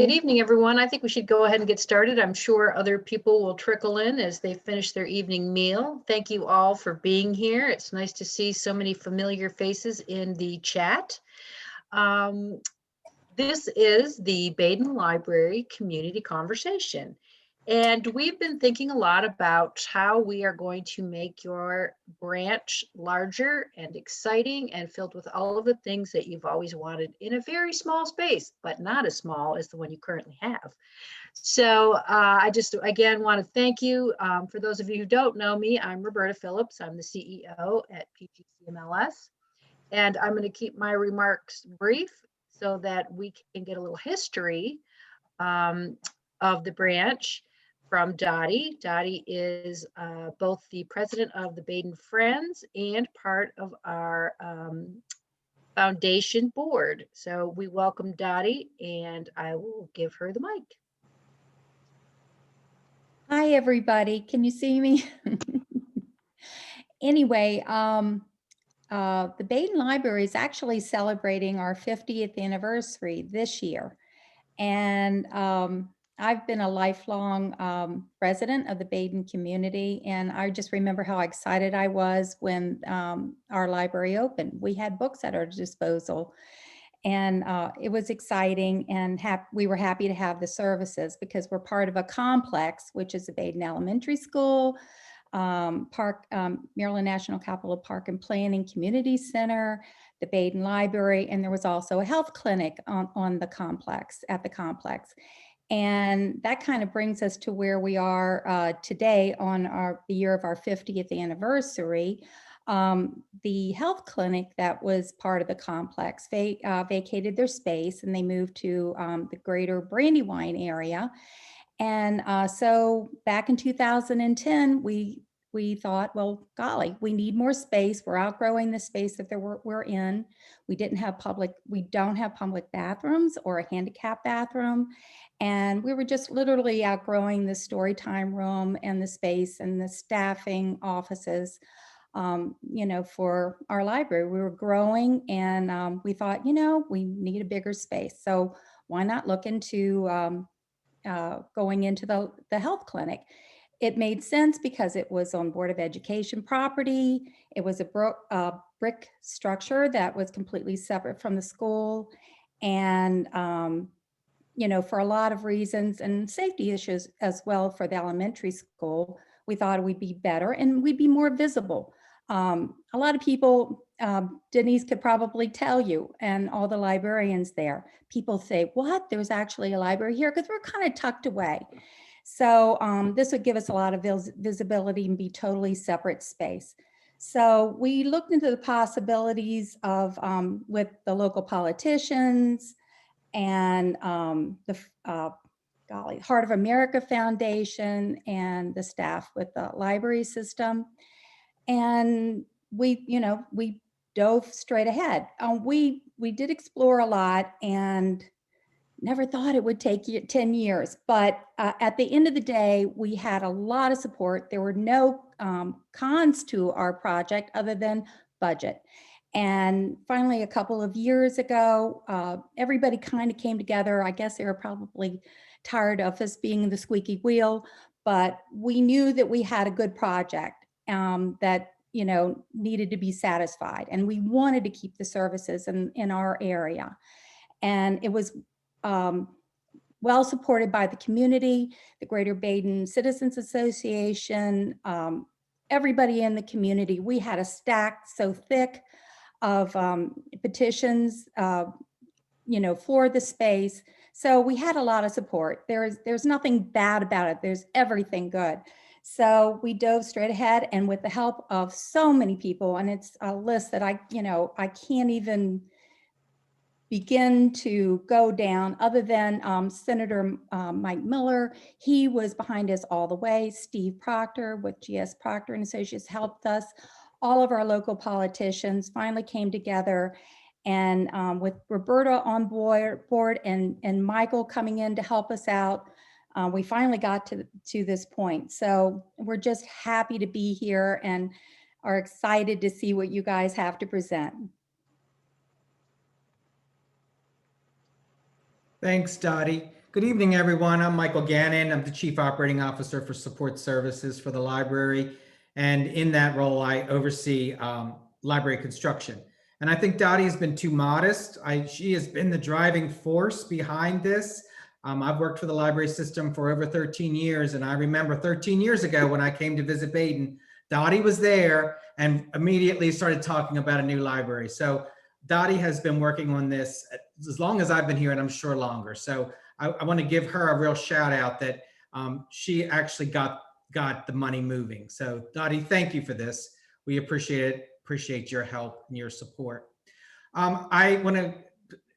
Good evening, everyone. I think we should go ahead and get started. I'm sure other people will trickle in as they finish their evening meal. Thank you all for being here. It's nice to see so many familiar faces in the chat. This is the Baden Library Community Conversation. And we've been thinking a lot about how we are going to make your branch larger and exciting and filled with all of the things that you've always wanted in a very small space, but not as small as the one you currently have. So I just, again, want to thank you. For those of you who don't know me, I'm Roberta Phillips. I'm the CEO at PGCMLS. And I'm going to keep my remarks brief so that we can get a little history of the branch from Dottie. Dottie is both the president of the Baden Friends and part of our foundation board. So we welcome Dottie, and I will give her the mic. Hi, everybody. Can you see me? Anyway, the Baden Library is actually celebrating our 50th anniversary this year. And I've been a lifelong resident of the Baden community, and I just remember how excited I was when our library opened. We had books at our disposal, and it was exciting, and we were happy to have the services because we're part of a complex, which is the Baden Elementary School, Maryland National Capital Park and Planning Community Center, the Baden Library, and there was also a health clinic on the complex, at the complex. And that kind of brings us to where we are today on the year of our 50th anniversary. The health clinic that was part of the complex, they vacated their space and they moved to the greater Brandywine area. And so back in 2010, we thought, well, golly, we need more space. We're outgrowing the space that we're in. We don't have public bathrooms or a handicap bathroom. And we were just literally outgrowing the story time room and the space and the staffing offices, for our library. We were growing, and we thought, we need a bigger space. So why not look into going into the health clinic? It made sense because it was on Board of Education property. It was a brick structure that was completely separate from the school. And, for a lot of reasons and safety issues as well for the elementary school, we thought it would be better and we'd be more visible. A lot of people, Denise could probably tell you, and all the librarians there, people say, what, there's actually a library here? Because we're kind of tucked away. So this would give us a lot of visibility and be totally separate space. So we looked into the possibilities of with the local politicians and the Heart of America Foundation and the staff with the library system. And we dove straight ahead. We did explore a lot and never thought it would take 10 years, but at the end of the day, we had a lot of support. There were no cons to our project other than budget. And finally, a couple of years ago, everybody kind of came together. I guess they were probably tired of us being the squeaky wheel, but we knew that we had a good project that needed to be satisfied. And we wanted to keep the services in our area. And it was well supported by the community, the Greater Baden Citizens Association, everybody in the community. We had a stack so thick of petitions, for the space. So we had a lot of support. There's nothing bad about it. There's everything good. So we dove straight ahead, and with the help of so many people, and it's a list that I can't even begin to go down, other than Senator Mike Miller. He was behind us all the way. Steve Proctor with GS Proctor and Associates helped us. All of our local politicians finally came together, and with Roberta on board and Michael coming in to help us out, we finally got to this point. So we're just happy to be here and are excited to see what you guys have to present. Thanks, Dottie. Good evening, everyone. I'm Michael Gannon. I'm the Chief Operating Officer for Support Services for the library. And in that role, I oversee library construction. And I think Dottie has been too modest. She has been the driving force behind this. I've worked for the library system for over 13 years. And I remember 13 years ago when I came to visit Baden, Dottie was there and immediately started talking about a new library. So Dottie has been working on this as long as I've been here, and I'm sure longer. So I want to give her a real shout out that she actually got the money moving. So Dottie, thank you for this. We appreciate it. Appreciate your help and your support. I want to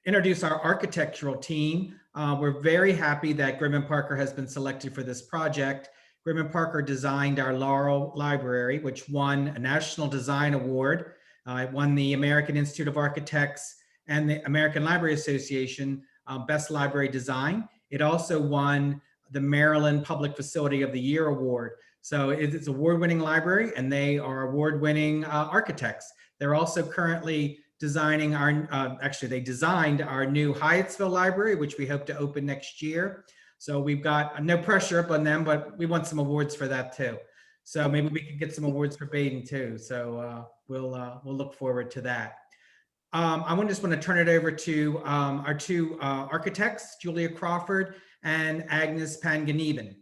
introduce our architectural team. We're very happy that Grimm & Parker has been selected for this project. Grimm & Parker designed our Laurel Library, which won a National Design Award. It won the American Institute of Architects and the American Library Association Best Library Design. It also won the Maryland Public Facility of the Year Award. So it's an award-winning library, and they are award-winning architects. They're also currently designing actually they designed our new Hyattsville Library, which we hope to open next year. So we've got no pressure up on them, but we want some awards for that too. So maybe we can get some awards for Baden too. So we'll look forward to that. I just want to turn it over to our two architects, Julia Crawford and Agnes Panganiban.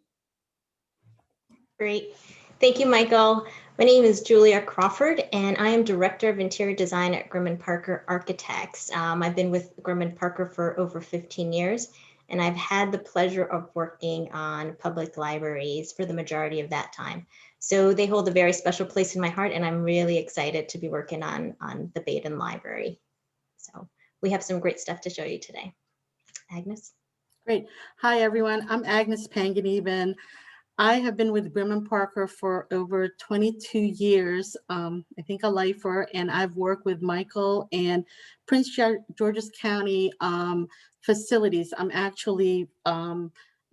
Great. Thank you, Michael. My name is Julia Crawford, and I am Director of Interior Design at Grimm & Parker Architects. I've been with Grimm & Parker for over 15 years, and I've had the pleasure of working on public libraries for the majority of that time. So they hold a very special place in my heart, and I'm really excited to be working on the Baden Library. So we have some great stuff to show you today. Agnes? Great. Hi, everyone. I'm Agnes Panganiban. I have been with Grimm & Parker for over 22 years, I think a lifer, and I've worked with Michael and Prince George's County facilities. I'm actually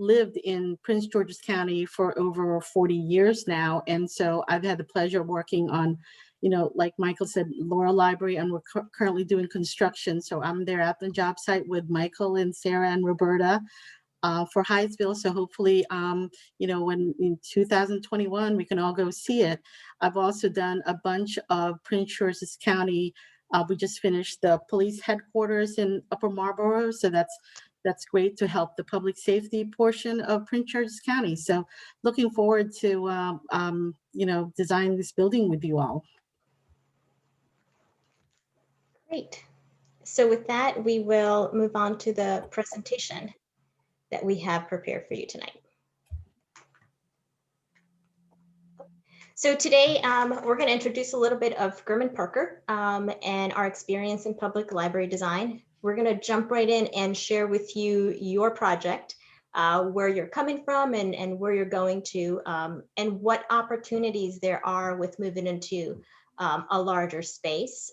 lived in Prince George's County for over 40 years now. And so I've had the pleasure of working on, like Michael said, Laurel Library, and we're currently doing construction. So I'm there at the job site with Michael and Sarah and Roberta for Hyattsville. So hopefully, when in 2021, we can all go see it. I've also done a bunch of Prince George's County. We just finished the police headquarters in Upper Marlboro. So that's great to help the public safety portion of Prince George's County. So looking forward to, designing this building with you all. Great. So with that, we will move on to the presentation that we have prepared for you tonight. So today, we're going to introduce a little bit of Grimm & Parker and our experience in public library design. We're going to jump right in and share with you your project, where you're coming from and where you're going to, and what opportunities there are with moving into a larger space.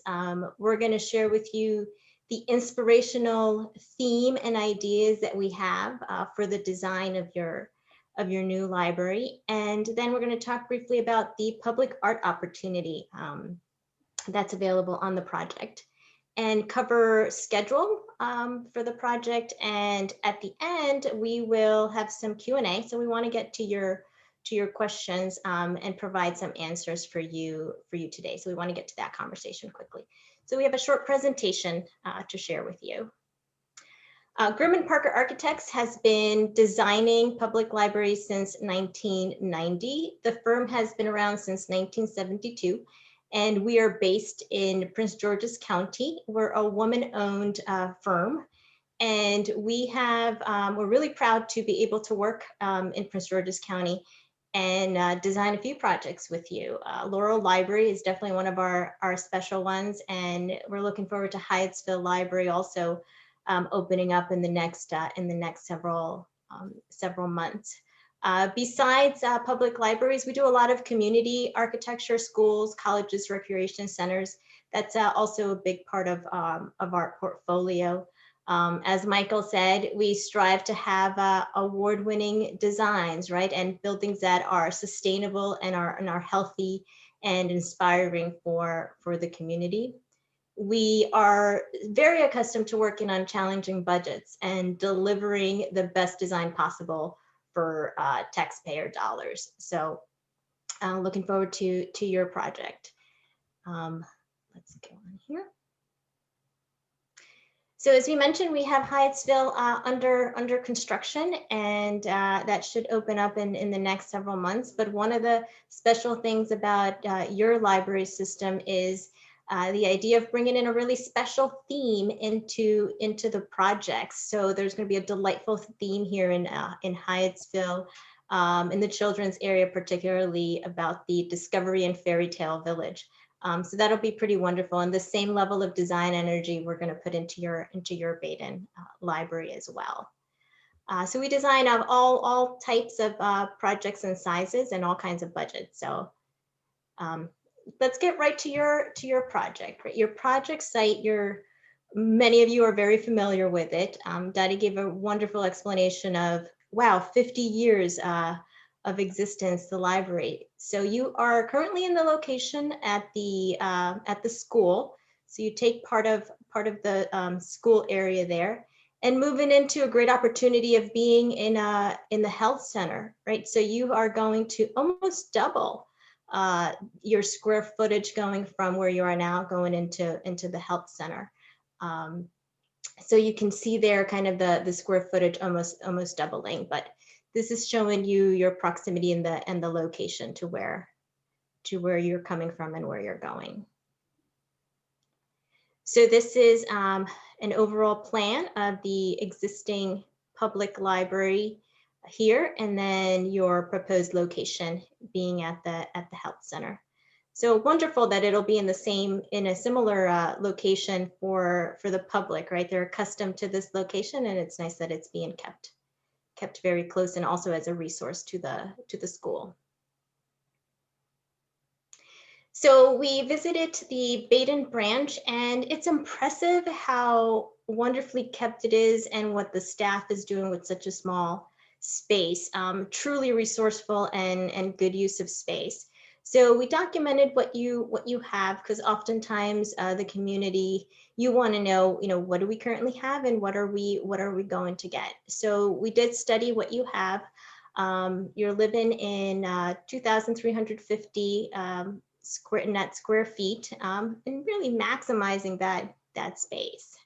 We're going to share with you the inspirational theme and ideas that we have for the design of your new library. And then we're going to talk briefly about the public art opportunity that's available on the project, and cover schedule for the project. And at the end, we will have some Q&A. So we want to get to your questions and provide some answers for you today. So we want to get to that conversation quickly. So we have a short presentation to share with you. Grimm & Parker Architects has been designing public libraries since 1990. The firm has been around since 1972, and we are based in Prince George's County. We're a woman-owned firm, and we're really proud to be able to work in Prince George's County and design a few projects with you. Laurel Library is definitely one of our special ones, and we're looking forward to Hyattsville Library also opening up in the next several months. Besides public libraries, we do a lot of community architecture, schools, colleges, recreation centers. That's also a big part of our portfolio. As Michael said, we strive to have award-winning designs, right? And buildings that are sustainable and are healthy and inspiring for the community. we are very accustomed to working on challenging budgets and delivering the best design possible for taxpayer dollars. So looking forward to your project. Let's go on here. So as we mentioned, we have Hyattsville under construction, and that should open up in the next several months. But one of the special things about your library system is the idea of bringing in a really special theme into the projects. So there's going to be a delightful theme here in Hyattsville, in the children's area, particularly about the Discovery and Fairy Tale Village. So that'll be pretty wonderful, and the same level of design energy we're going to put into your Baden library as well. So we design all types of projects and sizes and all kinds of budgets. So let's get right to your project. Right? Your project site, many of you are very familiar with it. Dottie gave a wonderful explanation of, wow, 50 years of existence, the library. So you are currently in the location at the school. So you take part of the school area there, and moving into a great opportunity of being in the health center, right? So you are going to almost double your square footage going from where you are now going into the health center. So you can see there kind of the square footage almost doubling, but this is showing you your proximity and the location to where you're coming from and where you're going. So this is an overall plan of the existing public library here, and then your proposed location being at the health center. So wonderful that it'll be in a similar location for the public, right? They're accustomed to this location, and it's nice that it's being kept very close and also as a resource to the school. So we visited the Baden branch, and it's impressive how wonderfully kept it is and what the staff is doing with such a small space. Truly resourceful and good use of space. So we documented what you have, because oftentimes the community, you want to know, what do we currently have and what are we going to get? So we did study what you have. You're living in 2,350 net square feet, and really maximizing that space.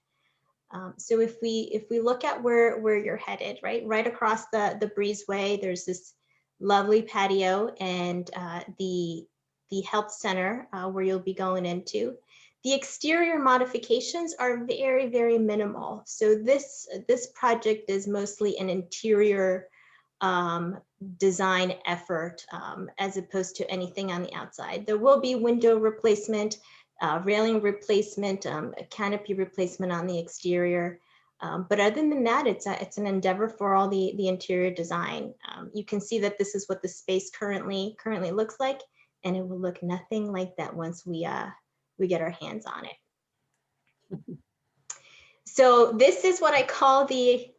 So if we look at where you're headed, right across the breezeway, there's this lovely patio and the health center where you'll be going into. The exterior modifications are very, very minimal. So this project is mostly an interior design effort as opposed to anything on the outside. There will be window replacement, railing replacement, a canopy replacement on the exterior. But other than that, it's an endeavor for all the interior design. You can see that this is what the space currently looks like, and it will look nothing like that once we get our hands on it. So this is what I call the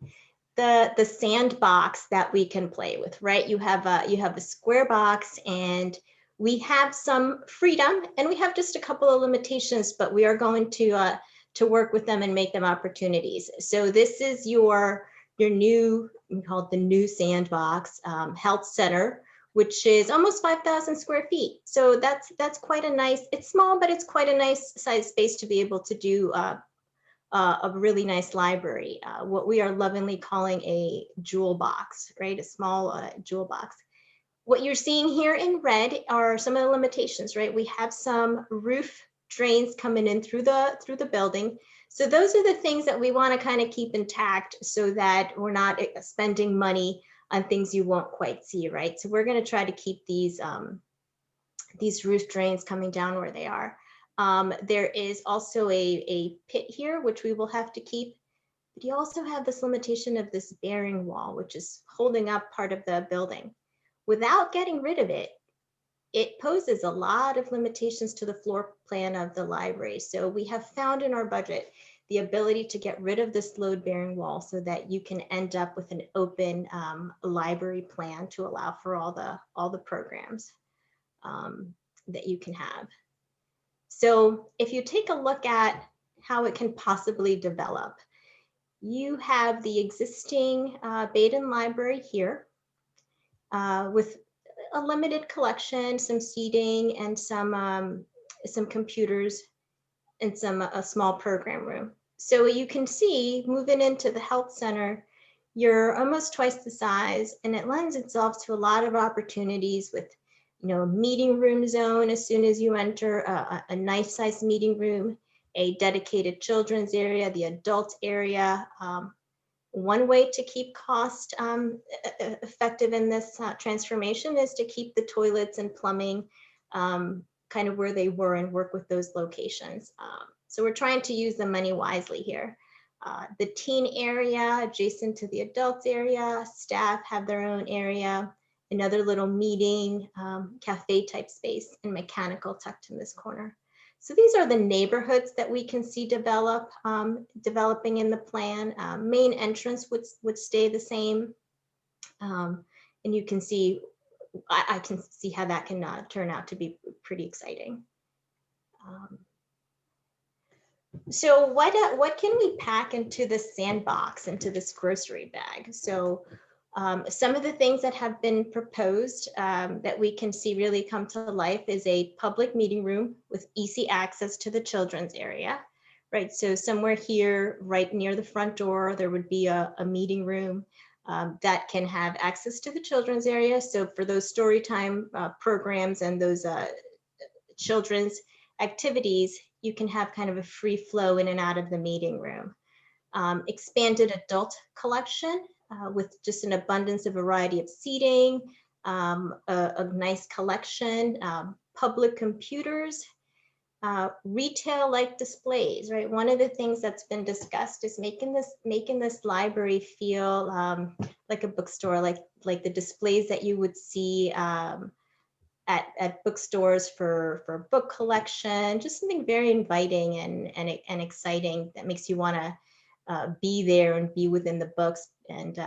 sandbox that we can play with, right? You have a square box, and we have some freedom, and we have just a couple of limitations, but we are going to work with them and make them opportunities. So this is your new, we call it the new sandbox health center, which is almost 5,000 square feet. So that's quite a nice, it's small, but it's quite a nice size space to be able to do a really nice library, what we are lovingly calling a jewel box, right? A small jewel box. What you're seeing here in red are some of the limitations, right? We have some roof drains coming in through the building. So those are the things that we want to kind of keep intact so that we're not spending money on things you won't quite see, right? So we're going to try to keep these roof drains coming down where they are. There is also a pit here, which we will have to keep, but you also have this limitation of this bearing wall, which is holding up part of the building. Without getting rid of it, it poses a lot of limitations to the floor plan of the library. So we have found in our budget the ability to get rid of this load-bearing wall so that you can end up with an open library plan to allow for all the programs that you can have. So if you take a look at how it can possibly develop, you have the existing Baden Library here with a limited collection, some seating, and some computers and a small program room. So you can see moving into the health center, you're almost twice the size, and it lends itself to a lot of opportunities with, meeting room zone as soon as you enter, a nice size meeting room, a dedicated children's area, the adult area. One way to keep cost effective in this transformation is to keep the toilets and plumbing kind of where they were and work with those locations. So we're trying to use the money wisely here. The teen area adjacent to the adults area, staff have their own area, another little meeting, cafe type space, and mechanical tucked in this corner. So these are the neighborhoods that we can see developing in the plan. Main entrance would stay the same. And you can see, I can see how that can turn out to be pretty exciting. So what can we pack into this sandbox, into this grocery bag? So some of the things that have been proposed that we can see really come to life is a public meeting room with easy access to the children's area, right? So somewhere here, right near the front door, there would be a meeting room that can have access to the children's area. So for those story time programs and those children's activities, you can have kind of a free flow in and out of the meeting room. Expanded adult collection with just an abundance of variety of seating, a nice collection, public computers, retail-like displays, right? One of the things that's been discussed is making this library feel like a bookstore, like the displays that you would see at bookstores for book collection, just something very inviting and exciting that makes you want to be there and be within the books and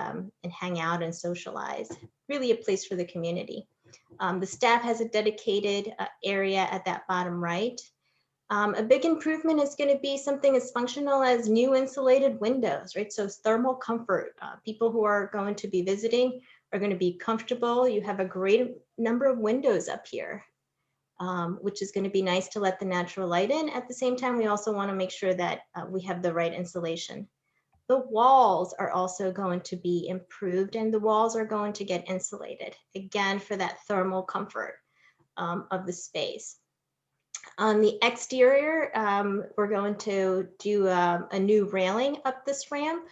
hang out and socialize. Really a place for the community. The staff has a dedicated area at that bottom right. A big improvement is going to be something as functional as new insulated windows, right? So thermal comfort. People who are going to be visiting are going to be comfortable. You have a great number of windows up here, which is going to be nice to let the natural light in. At the same time, we also want to make sure that we have the right insulation. The walls are also going to be improved, and the walls are going to get insulated, again, for that thermal comfort of the space. On the exterior, we're going to do a new railing up this ramp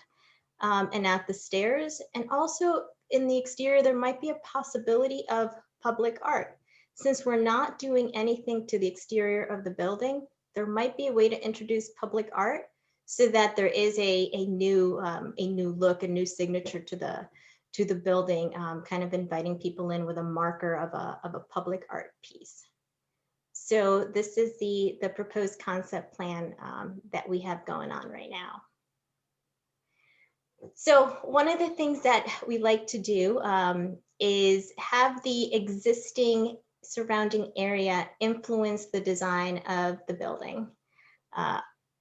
and out the stairs. And also in the exterior, there might be a possibility of public art. Since we're not doing anything to the exterior of the building, there might be a way to introduce public art so that there is a new look, a new signature to the building, kind of inviting people in with a marker of a public art piece. So this is the proposed concept plan that we have going on right now. So one of the things that we like to do is have the existing surrounding area influence the design of the building.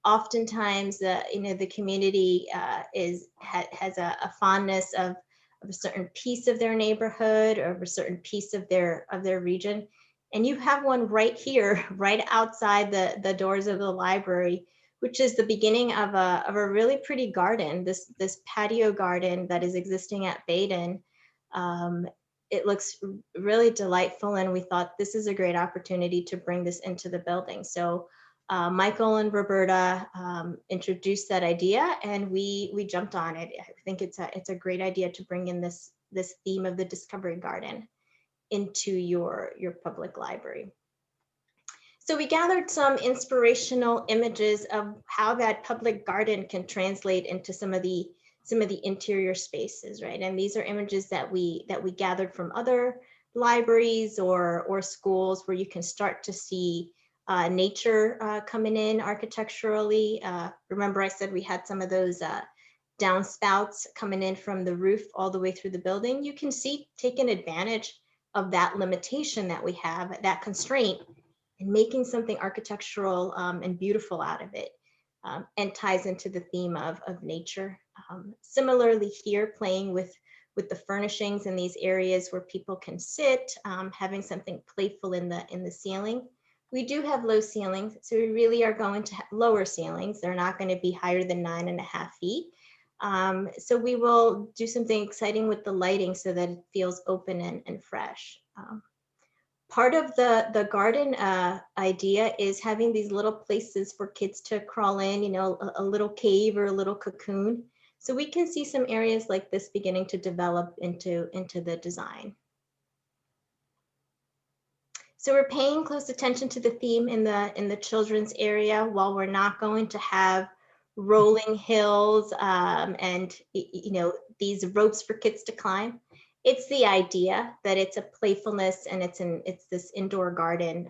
Oftentimes, the community has a fondness of a certain piece of their neighborhood or of a certain piece of their region. And you have one right here, right outside the doors of the library, which is the beginning of a really pretty garden, this patio garden that is existing at Baden. It looks really delightful, and we thought this is a great opportunity to bring this into the building. So Michael and Roberta introduced that idea, and we jumped on it. I think it's a great idea to bring in this theme of the Discovery Garden into your public library. So we gathered some inspirational images of how that public garden can translate into some of the interior spaces, right? And these are images that we gathered from other libraries or schools where you can start to see nature coming in architecturally. Remember I said we had some of those downspouts coming in from the roof all the way through the building. You can see taking advantage of that limitation that we have, that constraint, making something architectural and beautiful out of it, and ties into the theme of nature. Similarly here, playing with the furnishings in these areas where people can sit, having something playful in the ceiling. We do have low ceilings, so we really are going to have lower ceilings. They're not going to be higher than 9.5 feet. So we will do something exciting with the lighting so that it feels open and fresh. Part of the garden idea is having these little places for kids to crawl in, you know, a little cave or a little cocoon. So we can see some areas like this beginning to develop into the design. So we're paying close attention to the theme in the children's area. While we're not going to have rolling hills and, you know, these ropes for kids to climb, it's the idea that it's a playfulness and it's this indoor garden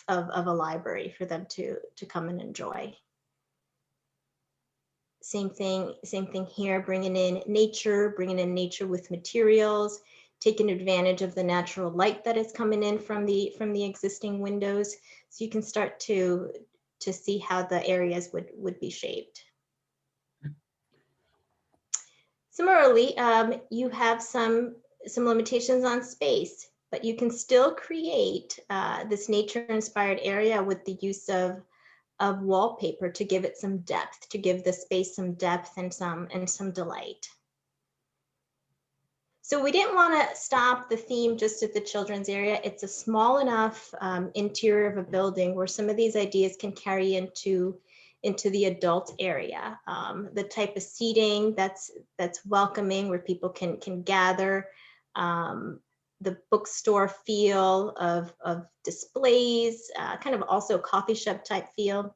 of a library for them to come and enjoy. Same thing here, bringing in nature with materials, taking advantage of the natural light that is coming in from the existing windows, so you can start to see how the areas would be shaped. Similarly, you have some limitations on space, but you can still create this nature-inspired area with the use of wallpaper to give it some depth, to give the space some depth and some delight. So we didn't want to stop the theme just at the children's area. It's a small enough interior of a building where some of these ideas can carry into the adult area. The type of seating that's welcoming, where people can gather, the bookstore feel of displays, kind of also coffee shop type feel.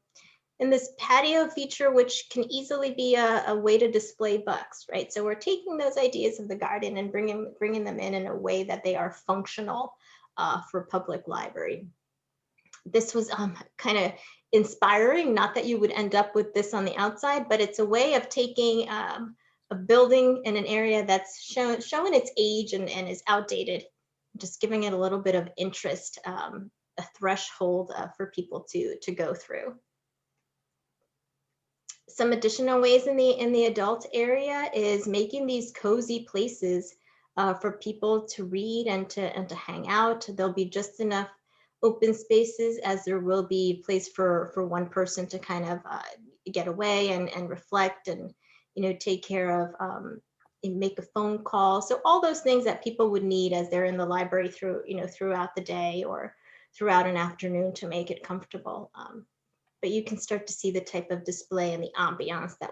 And this patio feature, which can easily be a way to display books, right? So we're taking those ideas of the garden and bringing them in a way that they are functional for public library. This was kind of inspiring, not that you would end up with this on the outside, but it's a way of taking a building in an area that's showing its age and is outdated, just giving it a little bit of interest, a threshold for people to go through. Some additional ways in the adult area is making these cozy places for people to read and to hang out. There'll be just enough open spaces as there will be place for one person to kind of get away and reflect and, you know, take care of and make a phone call. So all those things that people would need as they're in the library throughout the day or throughout an afternoon to make it comfortable. But you can start to see the type of display and the ambiance that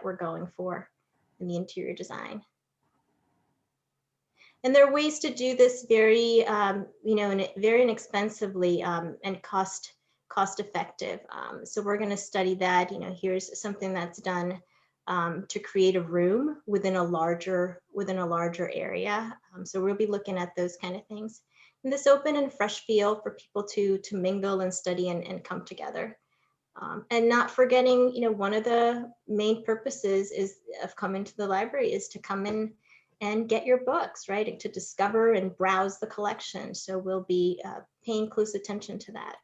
we're going for in the interior design. And there are ways to do this very, very inexpensively and cost effective. So we're going to study that. You know, here's something that's done to create a room within a larger area. So we'll be looking at those kind of things. And this open and fresh feel for people to mingle and study and come together. And not forgetting, you know, one of the main purposes of coming to the library is to come in and get your books, right? And to discover and browse the collection. So we'll be paying close attention to that.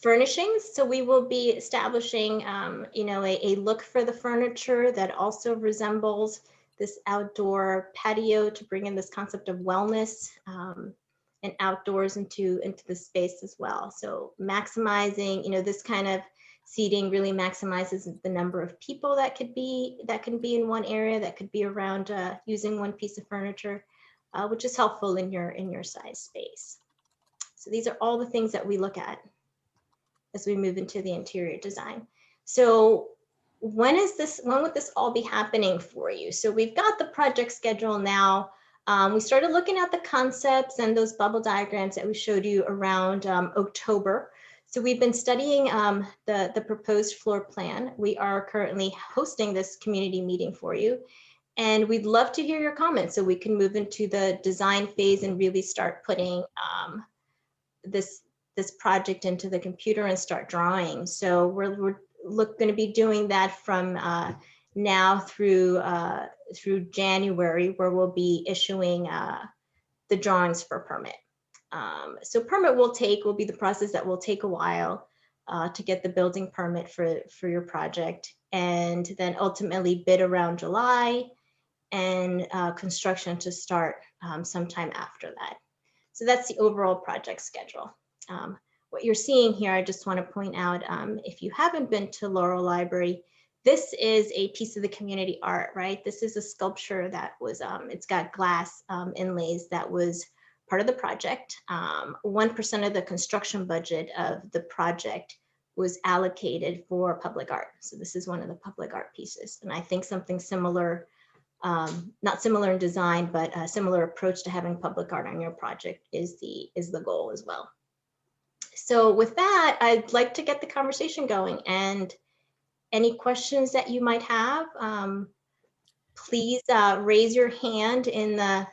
Furnishings. So we will be establishing, a look for the furniture that also resembles this outdoor patio to bring in this concept of wellness and outdoors into the space as well. So maximizing, you know, this kind of seating really maximizes the number of people that can be in one area, that could be around using one piece of furniture, which is helpful in your size space. So these are all the things that we look at as we move into the interior design. So when would this all be happening for you? So we've got the project schedule now. We started looking at the concepts and those bubble diagrams that we showed you around October. So we've been studying the proposed floor plan. We are currently hosting this community meeting for you. And we'd love to hear your comments so we can move into the design phase and really start putting this project into the computer and start drawing. So we're going to be doing that from now through January, where we'll be issuing the drawings for permit. So permit will be the process that will take a while to get the building permit for your project, and then ultimately bid around July, and construction to start sometime after that. So that's the overall project schedule. What you're seeing here, I just want to point out, if you haven't been to Laurel Library, this is a piece of the community art, right? This is a sculpture that was, it's got glass inlays that was part of the project. 1% of the construction budget of the project was allocated for public art. So this is one of the public art pieces. And I think something similar, not similar in design, but a similar approach to having public art on your project is the goal as well. So with that, I'd like to get the conversation going, and any questions that you might have, please raise your hand in the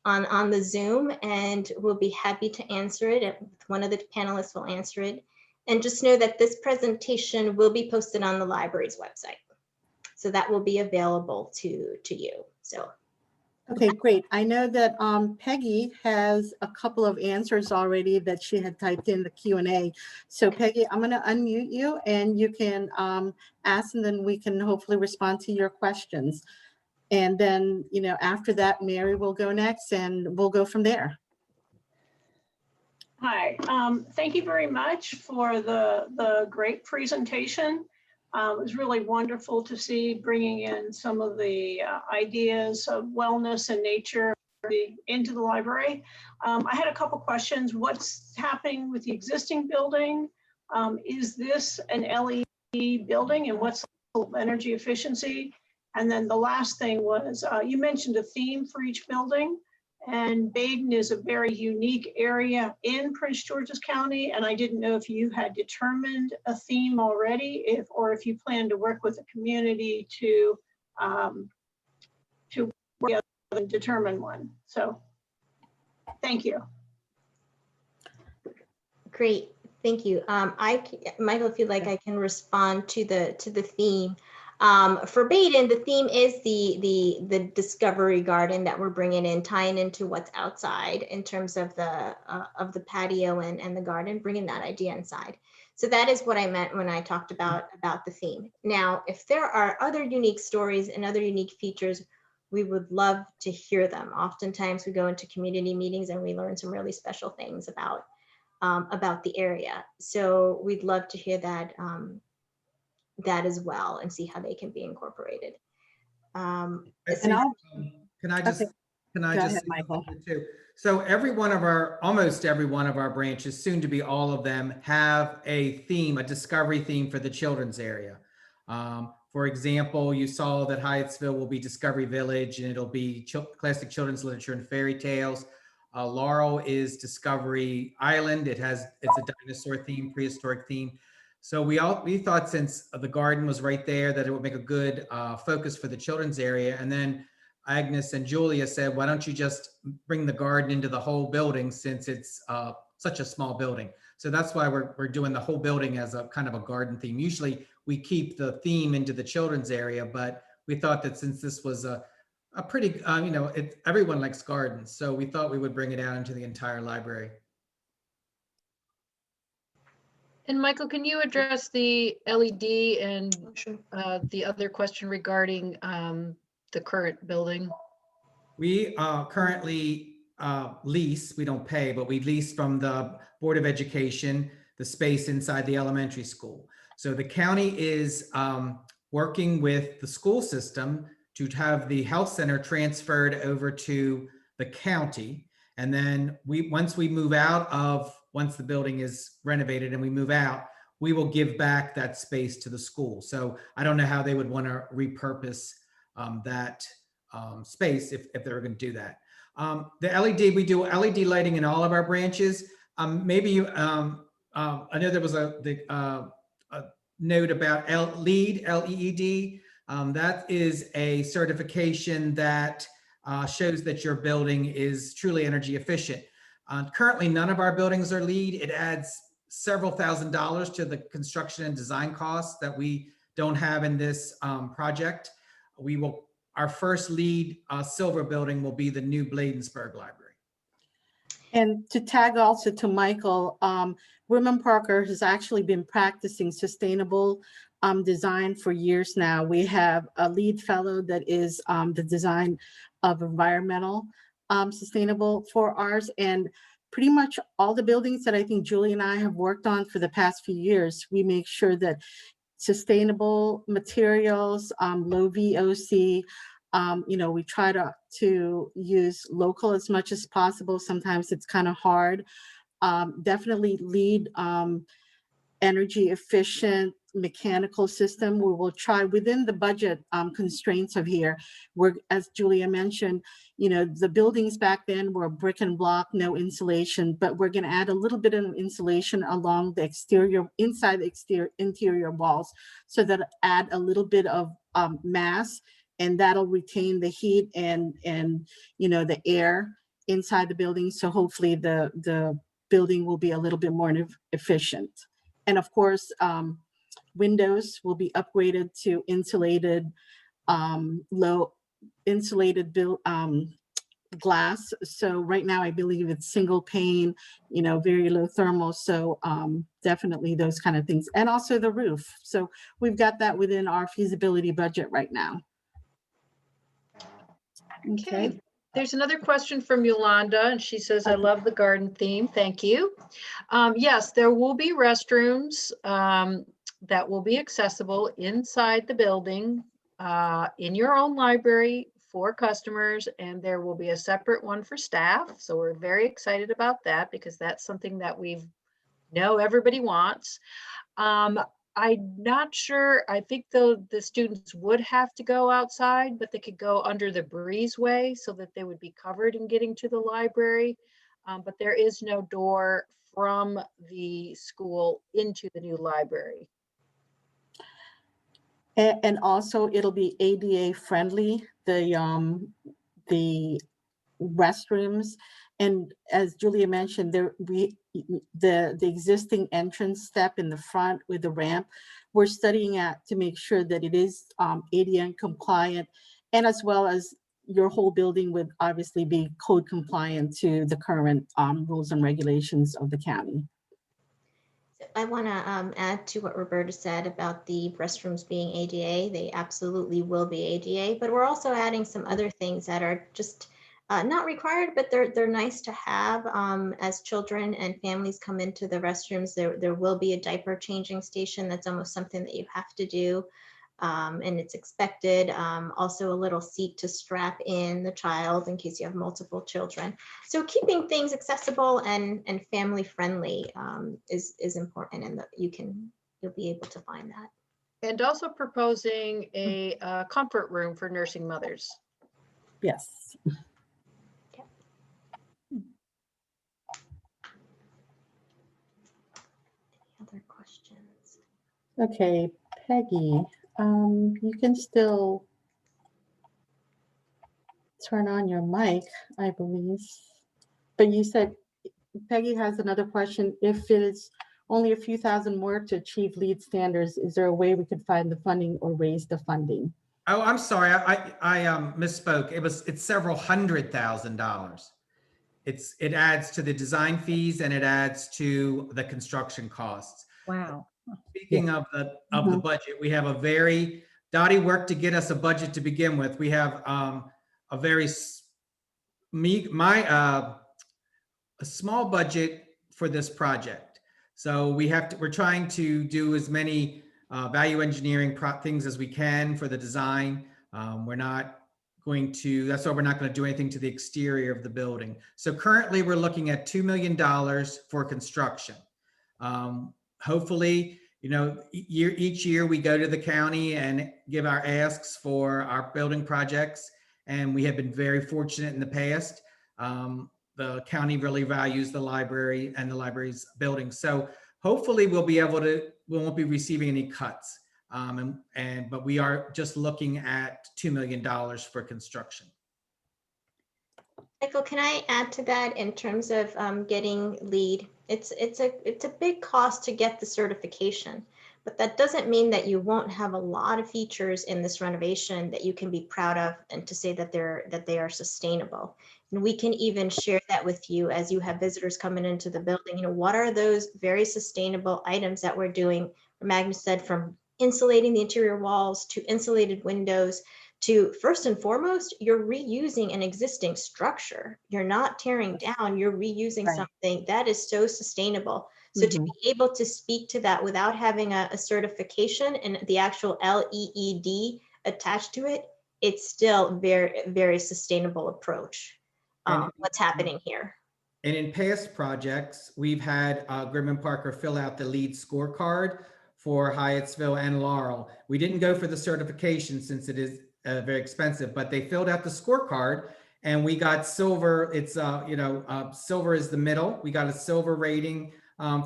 on the Zoom, and we'll be happy to answer it. One of the panelists will answer it. And just know that this presentation will be posted on the library's website. So that will be available to you. So. Okay, great. I know that Peggy has a couple of answers already that she had typed in the Q&A. So Peggy, I'm going to unmute you and you can ask, and then we can hopefully respond to your questions. And then, you know, after that, Mary will go next and we'll go from there. Hi, thank you very much for the great presentation. It was really wonderful to see bringing in some of the ideas of wellness and nature into the library. I had a couple questions. What's happening with the existing building? Is this an LED building, and what's the energy efficiency? And then the last thing was, you mentioned a theme for each building, and Baden is a very unique area in Prince George's County, and I didn't know if you had determined a theme already, or if you plan to work with the community to work together and determine one. So, thank you. Great, thank you. Michael, if you'd like, I can respond to the theme. For Baden, the theme is the discovery garden that we're bringing in, tying into what's outside in terms of the patio and the garden, bringing that idea inside. So that is what I meant when I talked about the theme. Now, if there are other unique stories and other unique features, we would love to hear them. Oftentimes we go into community meetings and we learn some really special things about the area. So we'd love to hear that as well and see how they can be incorporated. Can I just ahead, Michael. Too? So almost every one of our branches, soon to be all of them, have a theme, a discovery theme for the children's area. For example, you saw that Hyattsville will be Discovery Village, and it'll be classic children's literature and fairy tales. Laurel is Discovery Island. It's a dinosaur theme, prehistoric theme. So we thought, since the garden was right there, that it would make a good focus for the children's area. And then Agnes and Julia said, why don't you just bring the garden into the whole building, since it's such a small building. So that's why we're doing the whole building as a kind of a garden theme. Usually we keep the theme into the children's area, but we thought that since this was a pretty, everyone likes gardens. So we thought we would bring it out into the entire library. And Michael, can you address the LED and the other question regarding the current building? We currently lease, we don't pay, but we lease from the Board of Education the space inside the elementary school. So the county is working with the school system to have the health center transferred over to the county. And then once the building is renovated and we move out, we will give back that space to the school. So I don't know how they would want to repurpose that space if they were going to do that. The LED, we do LED lighting in all of our branches. I know there was a note about LEED, L-E-E-D. That is a certification that shows that your building is truly energy efficient. Currently, none of our buildings are LEED. It adds several $1,000s to the construction and design costs that we don't have in this project. Our first LEED silver building will be the new Bladensburg Library. And to tag also to Michael, Women Parker has actually been practicing sustainable design for years now. We have a lead fellow that is the design of environmental sustainable for ours. And pretty much all the buildings that I think Julie and I have worked on for the past few years, we make sure that sustainable materials, low VOC, we try to use local as much as possible. Sometimes it's kind of hard. Definitely lead energy efficient mechanical system. We will try within the budget constraints of here. We're, as Julia mentioned, the buildings back then were brick and block, no insulation, but we're going to add a little bit of insulation along the exterior, inside the interior walls, so that add a little bit of mass, and that'll retain the heat and the air inside the building. So hopefully the building will be a little bit more efficient. And of course, windows will be upgraded to insulated, low insulated glass. So right now, I believe it's single pane, very low thermal. So definitely those kind of things. And also the roof. So we've got that within our feasibility budget right now. Okay. There's another question from Yolanda, and she says, I love the garden theme. Thank you. Yes, there will be restrooms that will be accessible inside the building in your own library for customers, and there will be a separate one for staff. So we're very excited about that because that's something that we know everybody wants. I'm not sure. I think the students would have to go outside, but they could go under the breezeway so that they would be covered in getting to the library. But there is no door from the school into the new library. And also it'll be ADA friendly, the restrooms. And as Julia mentioned, the existing entrance step in the front with the ramp, we're studying at to make sure that it is ADA compliant, and as well as your whole building would obviously be code compliant to the current rules and regulations of the county. I want to add to what Roberta said about the restrooms being ADA. They absolutely will be ADA, but we're also adding some other things that are just not required, but they're nice to have as children and families come into the restrooms. There will be a diaper changing station. That's almost something that you have to do, and it's expected. Also a little seat to strap in the child in case you have multiple children. So keeping things accessible and family friendly is important, and you'll be able to find that. And also proposing a comfort room for nursing mothers. Yes. Other questions? Okay, Peggy, you can still turn on your mic, I believe. But you said Peggy has another question. If it is only a few thousand more to achieve LEED standards, is there a way we could find the funding or raise the funding? Oh, I'm sorry. I misspoke. It's several $100,000. It adds to the design fees and it adds to the construction costs. Wow. Speaking of the budget, we have Dottie worked to get us a budget to begin with. We have a very a small budget for this project. So we're trying to do as many value engineering things as we can for the design. We're not going to, that's why we're not going to do anything to the exterior of the building. So currently we're looking at $2 million for construction. Hopefully, each year we go to the county and give our asks for our building projects. And we have been very fortunate in the past. The county really values the library and the library's building. So hopefully we won't be receiving any cuts. But we are just looking at $2 million for construction. Michael, can I add to that in terms of getting LEED? It's a big cost to get the certification, but that doesn't mean that you won't have a lot of features in this renovation that you can be proud of and to say that they are sustainable. And we can even share that with you as you have visitors coming into the building. You know, what are those very sustainable items that we're doing? Agnes said, from insulating the interior walls to insulated windows to, first and foremost, you're reusing an existing structure. You're not tearing down, you're reusing Right. something that is so sustainable. So to be able to speak to that without having a certification and the actual LEED attached to it, it's still very, very sustainable approach. What's happening here. And in past projects, we've had Grimman Parker fill out the LEED scorecard for Hyattsville and Laurel. We didn't go for the certification since it is very expensive, but they filled out the scorecard and we got silver. It's, silver is the middle. We got a silver rating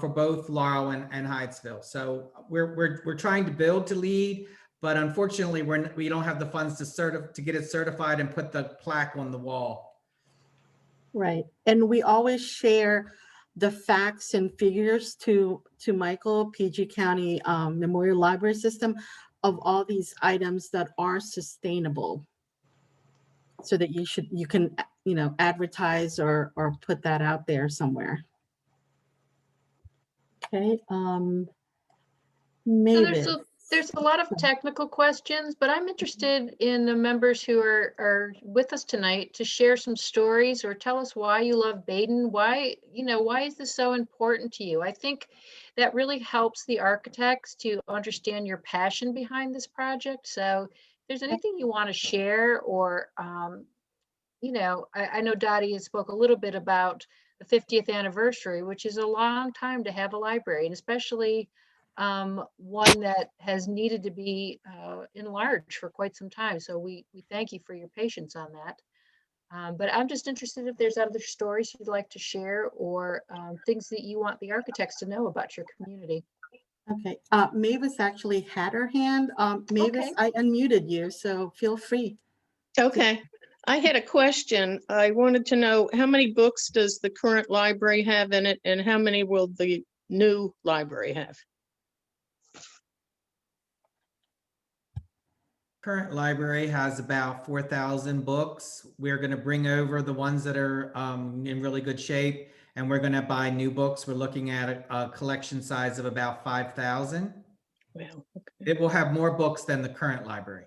for both Laurel and Hyattsville. So we're trying to build to LEED, but unfortunately we don't have the funds to get it certified and put the plaque on the wall. Right. And we always share the facts and figures to Michael, PG County Memorial Library System, of all these items that are sustainable, so that you can advertise or put that out there somewhere. Okay. Mavis. So there's a lot of technical questions, but I'm interested in the members who are with us tonight to share some stories or tell us why you love Baden. Why is this so important to you? I think that really helps the architects to understand your passion behind this project. So if there's anything you want to share, or I know Dottie has spoke a little bit about the 50th anniversary, which is a long time to have a library, and especially one that has needed to be enlarged for quite some time. So we thank you for your patience on that. But I'm just interested if there's other stories you'd like to share, or things that you want the architects to know about your community. Okay. Mavis actually had her hand. Mavis, Okay. I unmuted you, so feel free. Okay. I had a question. I wanted to know, how many books does the current library have in it, and how many will the new library have? Current library has about 4,000 books. We're going to bring over the ones that are in really good shape, and we're going to buy new books. We're looking at a collection size of about 5,000. Well, okay. It will have more books than the current library.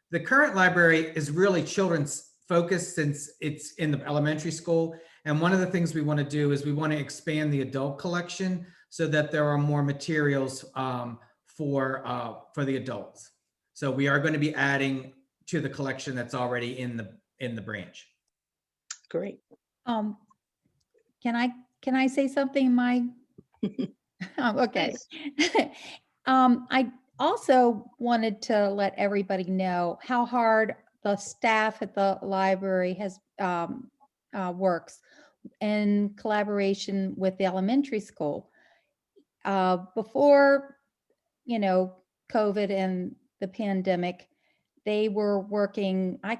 The current library is really children's focused since it's in the elementary school. And one of the things we want to do is we want to expand the adult collection so that there are more materials for the adults. So we are going to be adding to the collection that's already in the branch. Great. Can I say something, Mike? Okay. I also wanted to let everybody know how hard the staff at the library has works in collaboration with the elementary school. Before, COVID and the pandemic, they were working, I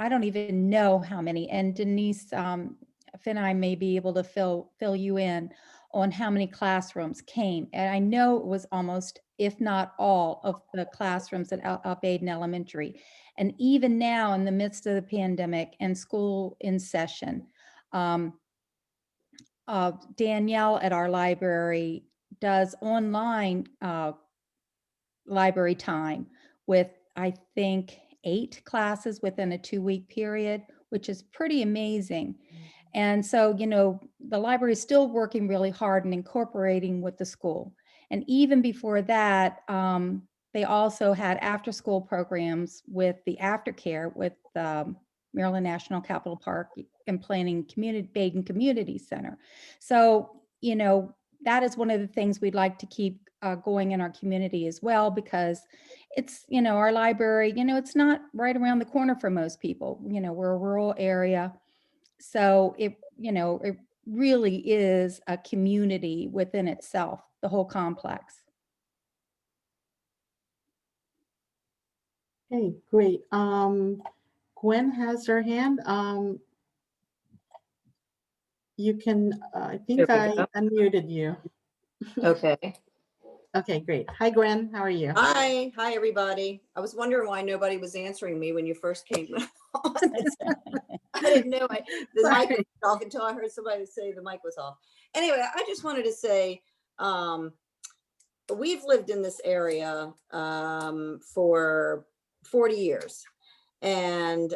don't even know how many, and Denise and I may be able to fill you in on how many classrooms came. And I know it was almost, if not all, of the classrooms at Baden Elementary. And even now, in the midst of the pandemic and school in session, Danielle at our library does online library time with, I think, 8 classes within a 2-week period, which is pretty amazing. And so, the library is still working really hard and incorporating with the school. And even before that, they also had after-school programs with the aftercare with Maryland National Capital Park and Planning Baden Community Center. So, that is one of the things we'd like to keep going in our community as well, because it's, our library, it's not right around the corner for most people. We're a rural area. So it really is a community within itself, the whole complex. Okay, great. Gwen has her hand. You can, I think I unmuted you. Okay. Okay, great. Hi, Gwen. How are you? Hi, everybody. I was wondering why nobody was answering me when you first came on. I didn't know the mic was off until I heard somebody say the mic was off. Anyway, I just wanted to say, we've lived in this area for 40 years. And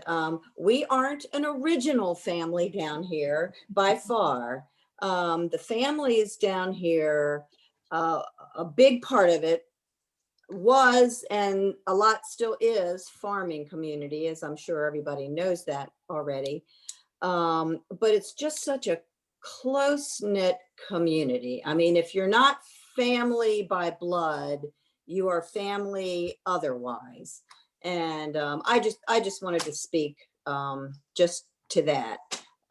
we aren't an original family down here by far. The families down here, a big part of it was, and a lot still is, farming community, as I'm sure everybody knows that already. But it's just such a close-knit community. I mean, if you're not family by blood, you are family otherwise. And I just wanted to speak just to that,